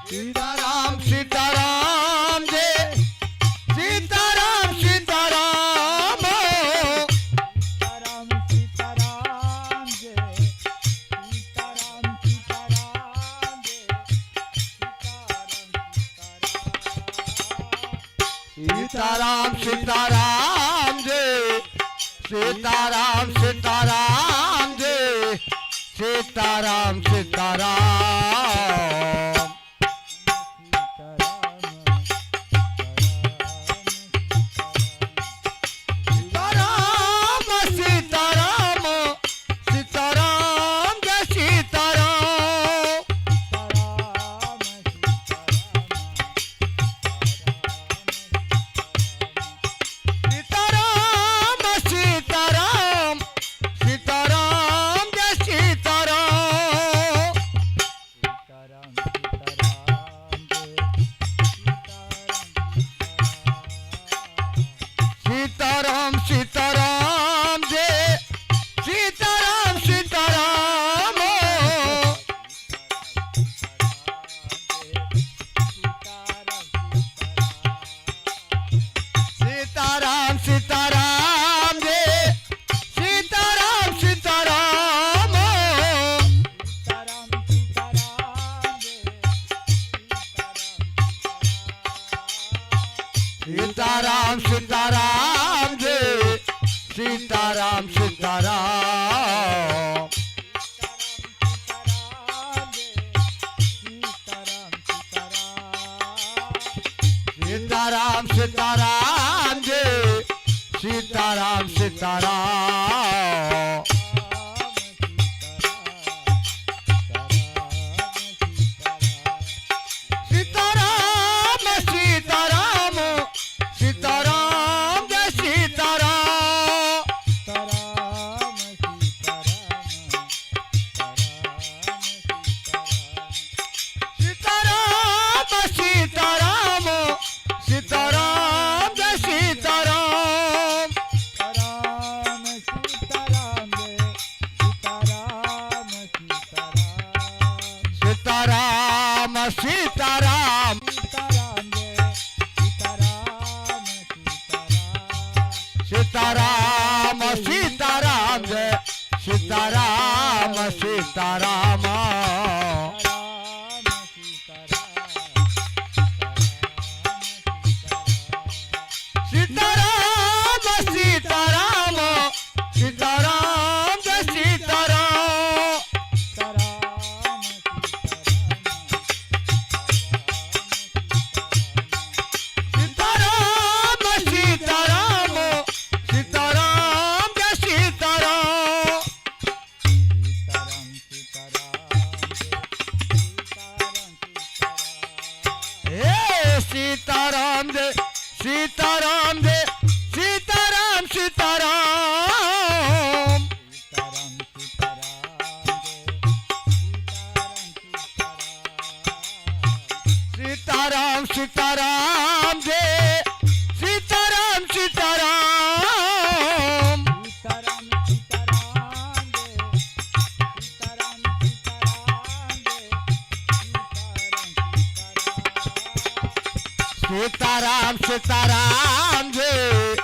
सीताराम सीताराम जय सीताराम सीताराम सीताराम सीताराम जय सीताराम सीताराम जय सीताराम सीताराम जय सीताराम सीताराम जय सीताराम सीताराम सीताराम सीताराम जय सीताराम सीताराम सीताराम सीताराम जय सीताराम सीताराम सीताराम सीताराम जय सीताराम सीताराम सीताराम सीताराम जय सीताराम सीताराम सीताराम सीताराम सीताराम जय सीताराम सीताराम सीताराम सीताराम जय सीताराम सीताराम सीताराम सीताराम सीताराम जय सीताराम सीताराम सीताराम सीताराम सीताराम जय सीताराम सीताराम सीताराम सीताराम जय सीताराम हे सीताराम जय सीताराम जय सीताराम सीताराम सीताराम सीताराम जय सीताराम सीताराम सीताराम सीताराम जय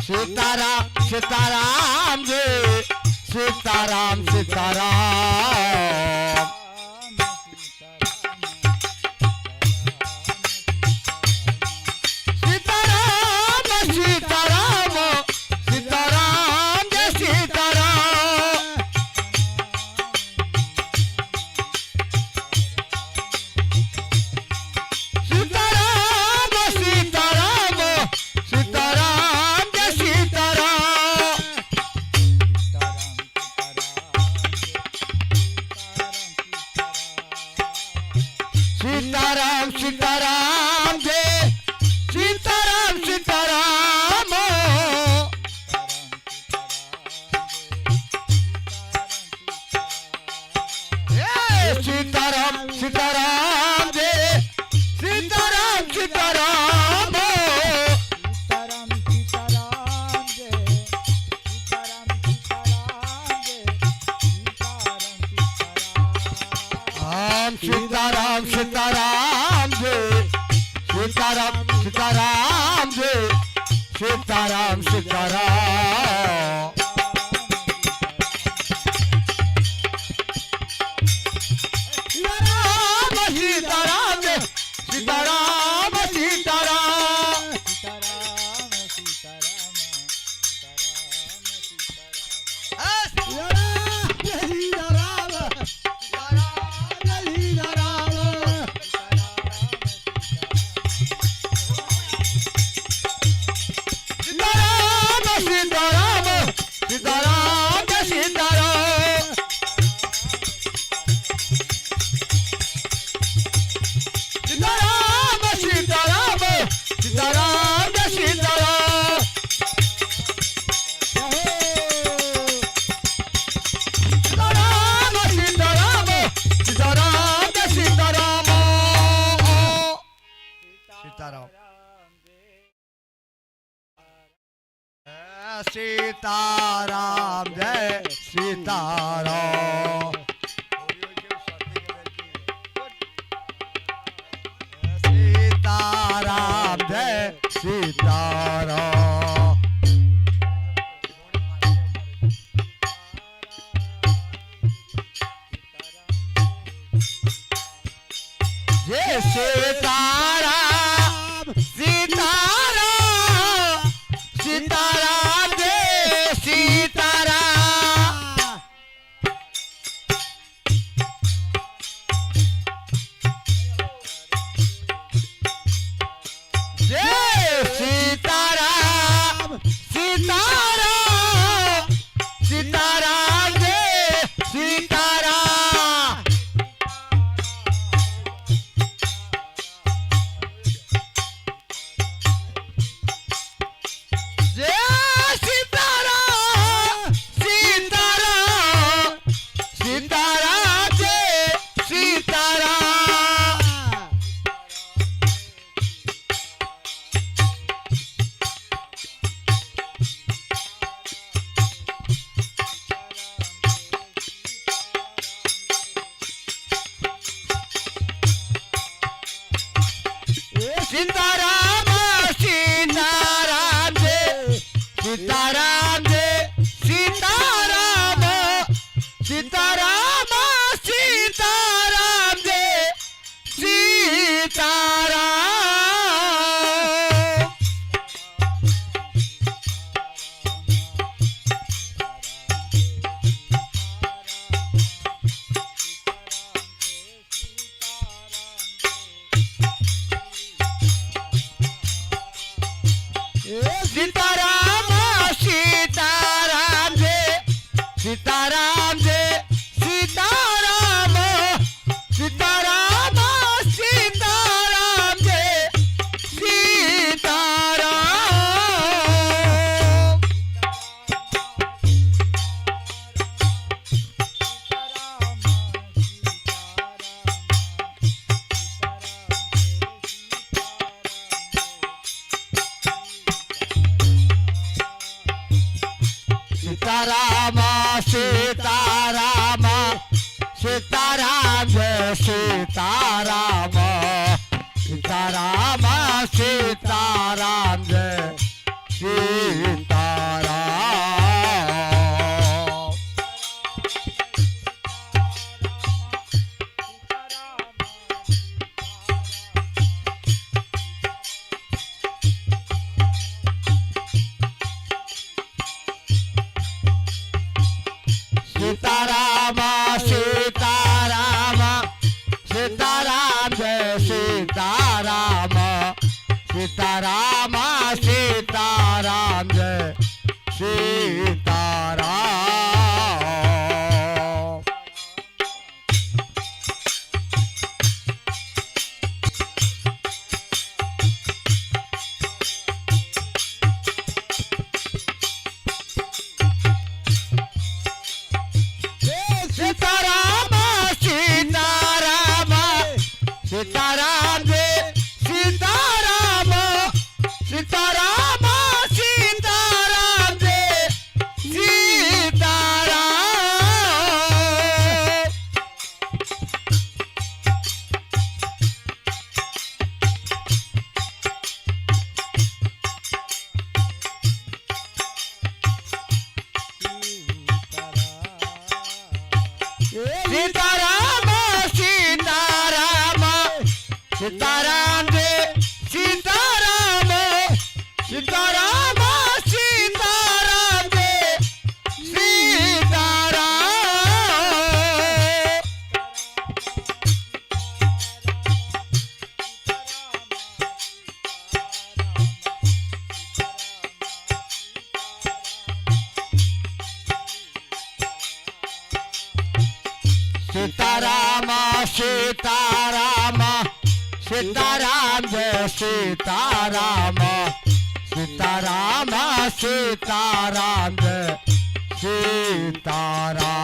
सीताराम सीताराम जय सीताराम सीताराम सीताराम सीताराम सीताराम जय सीताराम सीताराम सीताराम सीताराम जय सीताराम सीताराम सीताराम जय सीताराम सीताराम सीताराम सीताराम जय सीताराम सीताराम सीताराम सीताराम सीताराम सीताराम सीताराम सीताराम सीताराम सीताराम सीताराम सीताराम जय सीताराम सीताराम जय सीताराम जय सीताराम सीताराम सीताराम जय सीताराम जय सीताराम सीताराम सीताराम जय सीताराम जय सीताराम सीताराम सीताराम जय सीताराम सीताराम सीताराम जय सीताराम जय सीताराम सीताराम सीताराम जय सीताराम सीताराम सीताराम जय सीताराम जय सीताराम सीताराम सीताराम जय सीताराम सीताराम सीताराम सीताराम जय सीताराम सीताराम सीताराम जय सीताराम सीताराम सीताराम सीताराम जय सीताराम सीताराम सीताराम जय सीताराम सीताराम सीताराम सीताराम जय सीताराम सीताराम सीताराम जय सीताराम सीताराम जय सीताराम सीताराम सीताराम जय सीताराम सीताराम सीताराम सीताराम जय सीताराम सीताराम सीताराम जय सीताराम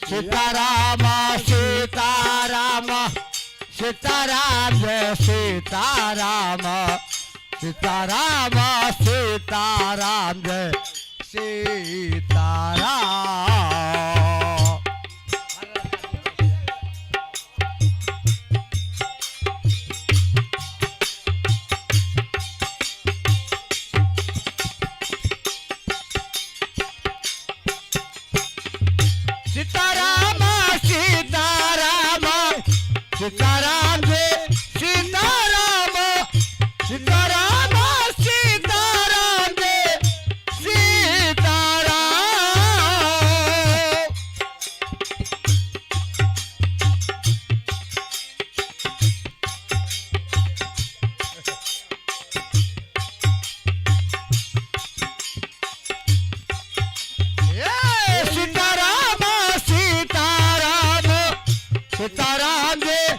सीताराम सीताराम सीताराम जय सीताराम सीताराम सीताराम जय सीताराम सीताराम सीताराम सीताराम जय सीताराम सीताराम सीताराम जय सीताराम सीताराम सीताराम सीताराम जय सीताराम सीताराम सीताराम जय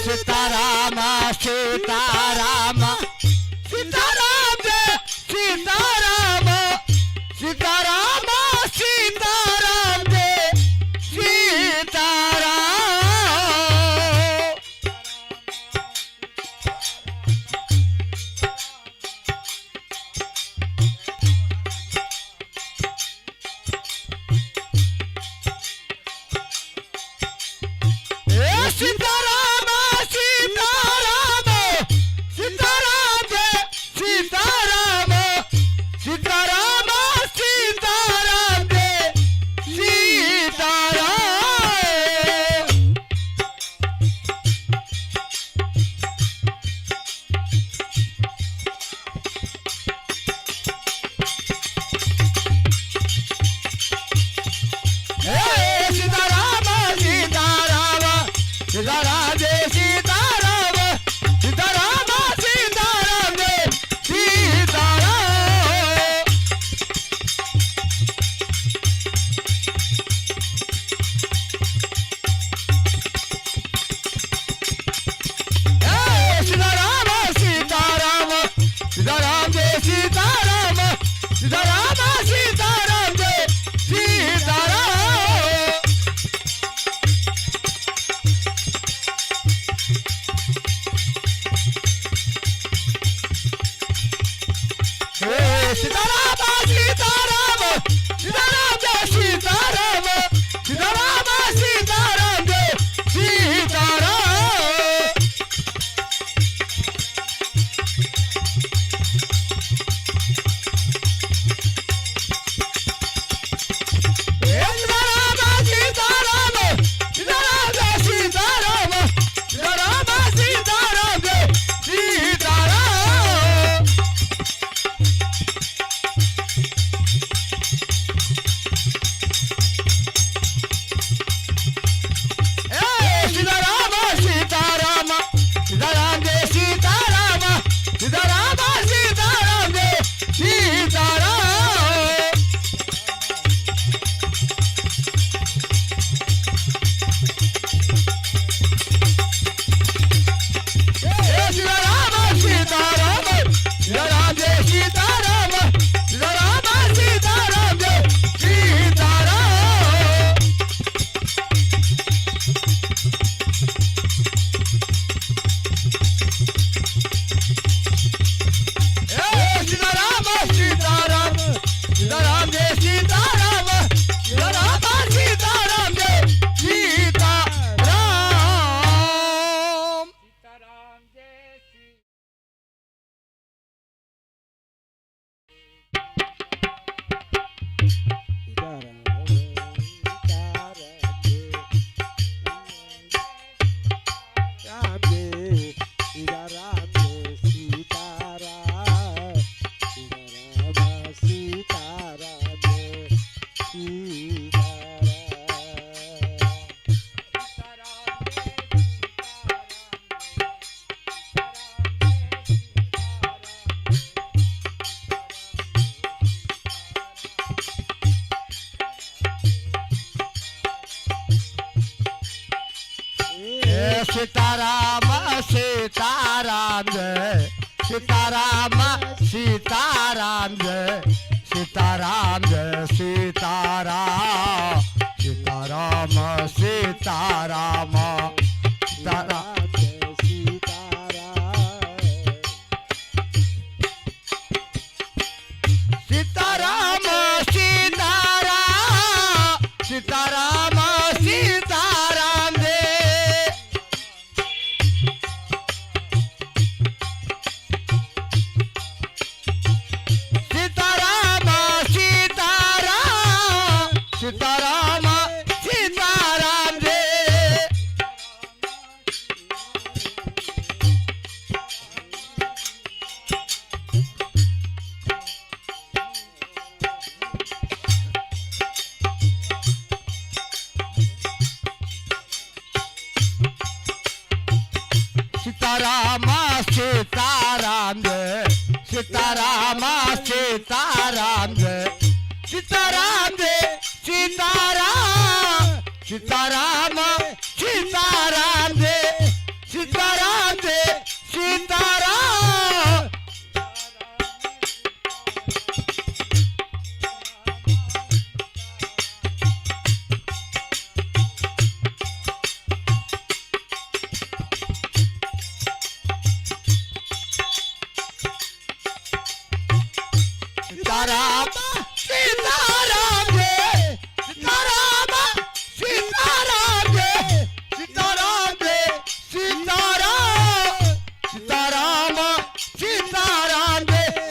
सीताराम सीताराम सीताराम सीताराम जय सीताराम सीताराम सीताराम जय सीताराम सीताराम सीताराम सीताराम जय सीताराम सीताराम सीताराम जय सीताराम सीताराम सीताराम सीताराम जय सीताराम सीताराम सीताराम जय सीताराम सीताराम सीताराम जय सीताराम सीताराम सीताराम जय सीताराम सीताराम सीताराम जय सीताराम सीताराम सीताराम जय सीताराम सीताराम सीताराम जय सीताराम सीताराम जय सीताराम जय सीताराम सीताराम सीताराम सीताराम सीताराम सीताराम सीताराम सीताराम जय सीताराम सीताराम सीताराम सीताराम जय सीताराम सीताराम जय सीताराम सीताराम जय सीताराम जय सीताराम सीताराम सीताराम जय सीताराम जय सीताराम सीताराम सीताराम जय सीताराम सीताराम जय सीताराम जय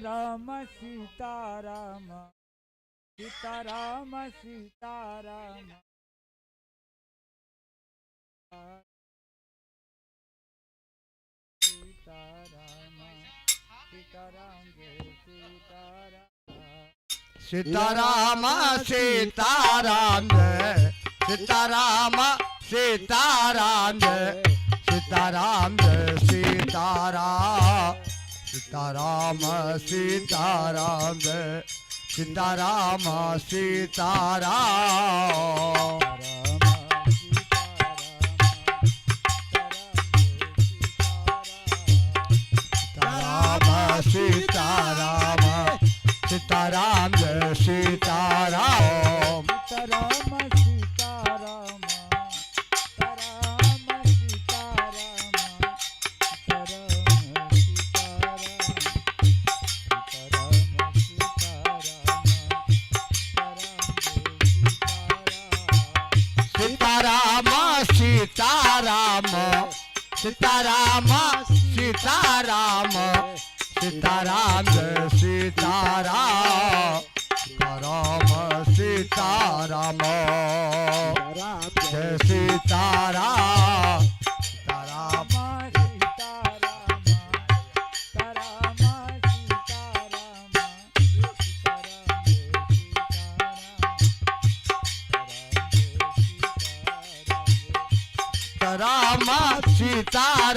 सीताराम सीताराम सीताराम जय सीताराम जय सीताराम सीताराम जय सीताराम जय सीताराम सीताराम सीताराम सीताराम सीताराम सीताराम जय सीताराम सीताराम सीताराम जय सीताराम सीताराम जय सीताराम जय सीताराम सीताराम सीताराम जय सीताराम सीताराम सीताराम सीताराम जय सीताराम सीताराम सीताराम सीताराम सीताराम सीताराम सीताराम सीताराम सीताराम सीताराम जय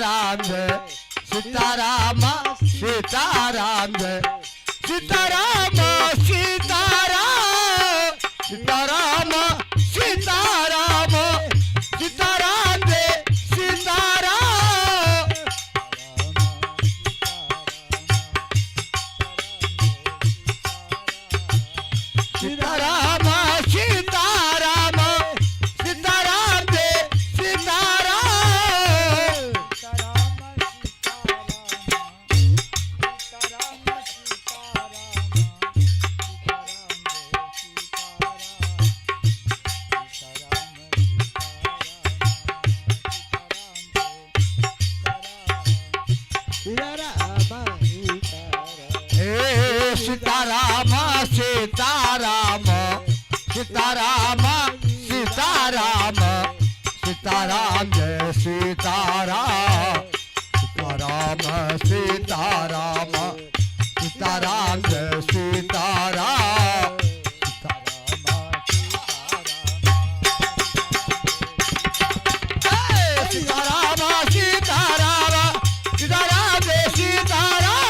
सीताराम सीताराम सीताराम जय सीताराम सीताराम सीताराम जय सीताराम सीताराम जय सीताराम सीताराम सीताराम सीताराम सीताराम जय सीताराम सीताराम सीताराम सीताराम जय सीताराम सीताराम सीताराम सीताराम सीताराम सीताराम जय सीताराम सीताराम सीताराम सीताराम जय सीताराम सीताराम सीताराम सीताराम जय सीताराम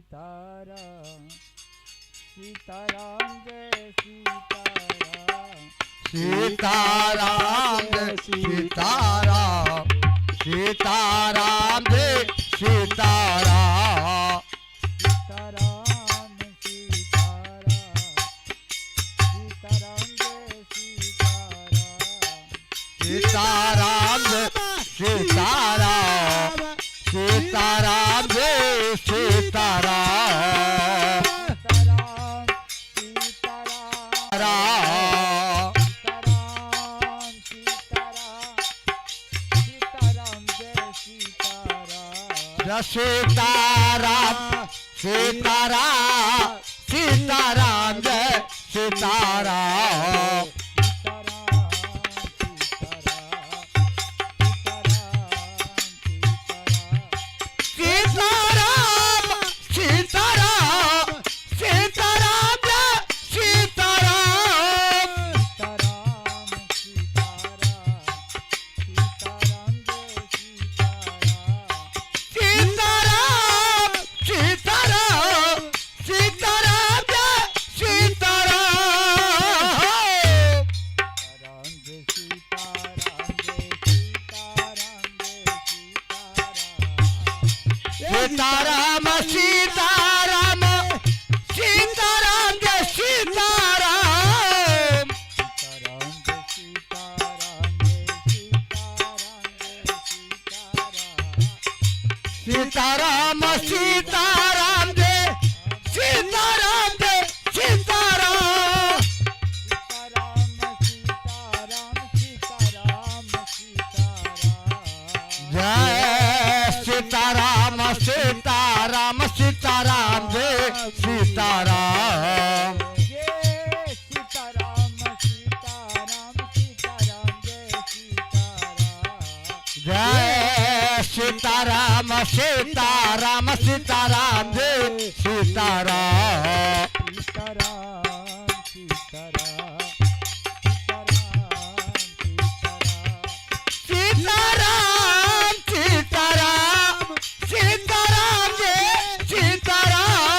सीताराम सीताराम जय सीताराम सीताराम जय सीताराम सीताराम जय सीताराम सीताराम सीताराम सीताराम सीताराम जय सीताराम सीताराम जय सीताराम सीताराम सीताराम सीताराम जय सीताराम सीताराम सीताराम सीताराम जय सीताराम सीताराम सीताराम जय सीताराम सीताराम सीताराम जय सीताराम जय सीताराम जय सीताराम सीताराम सीताराम जय सीताराम जय सीताराम सीताराम सीताराम जय सीताराम सीताराम सीताराम सीताराम जय सीताराम सीताराम सीताराम सीताराम जय सीताराम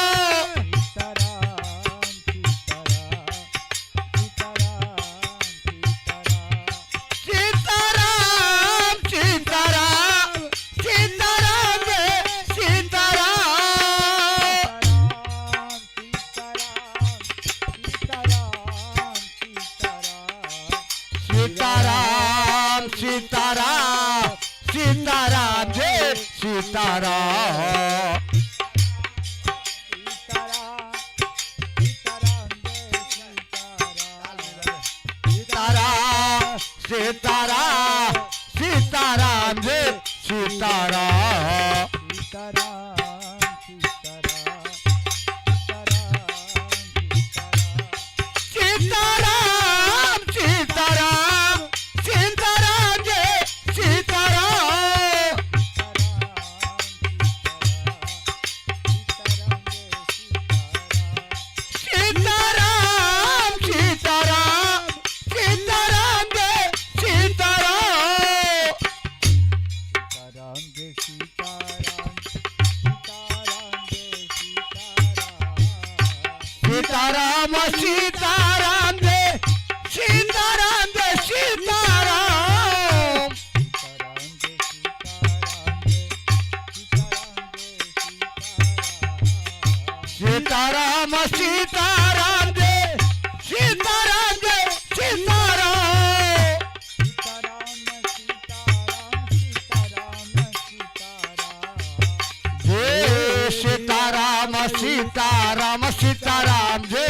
सीताराम सीताराम जय सीताराम सीताराम सीताराम जय सीताराम सीताराम सीताराम सीताराम जय सीताराम सीताराम सीताराम सीताराम जय सीताराम सीताराम सीताराम जय सीताराम जय सीताराम सीताराम सीताराम जय सीताराम जय सीताराम जय सीताराम सीताराम सीताराम जय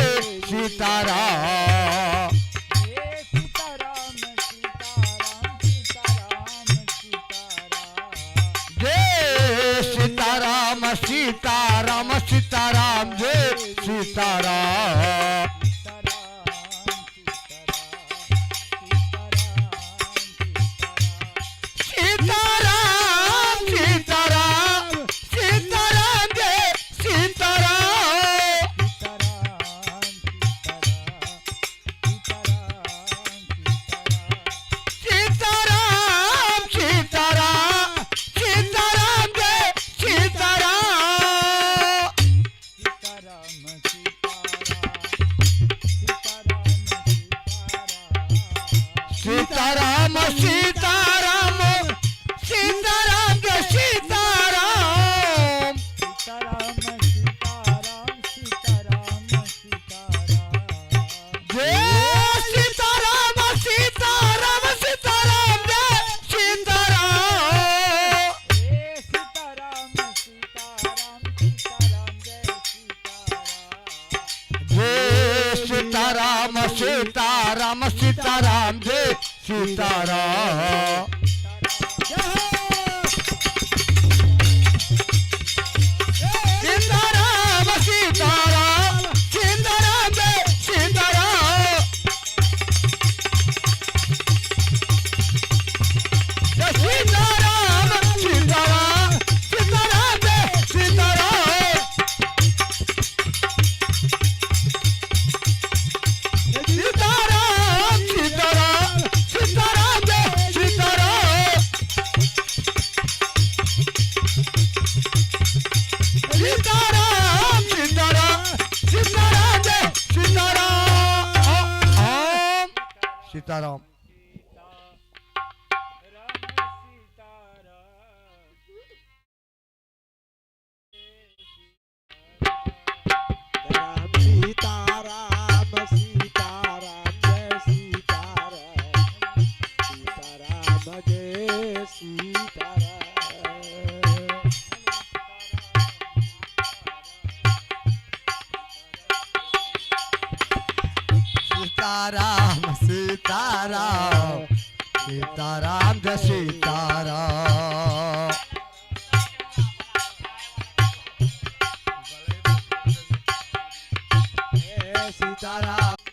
सीताराम जय सीताराम सीताराम सीताराम जय सीताराम सीताराम सीताराम सीताराम जय सीताराम सीताराम सीताराम सीताराम जय सीताराम सीताराम सीताराम जय सीताराम सीताराम सीताराम सीताराम जय सीताराम जय सीताराम सीताराम सीताराम जय सीताराम सीताराम सीताराम सीताराम जय सीताराम सीताराम सीताराम सीताराम जय सीताराम सीताराम सीताराम सीताराम जय सीताराम सीताराम जय सीताराम सीताराम सीताराम सीताराम जय सीताराम सीताराम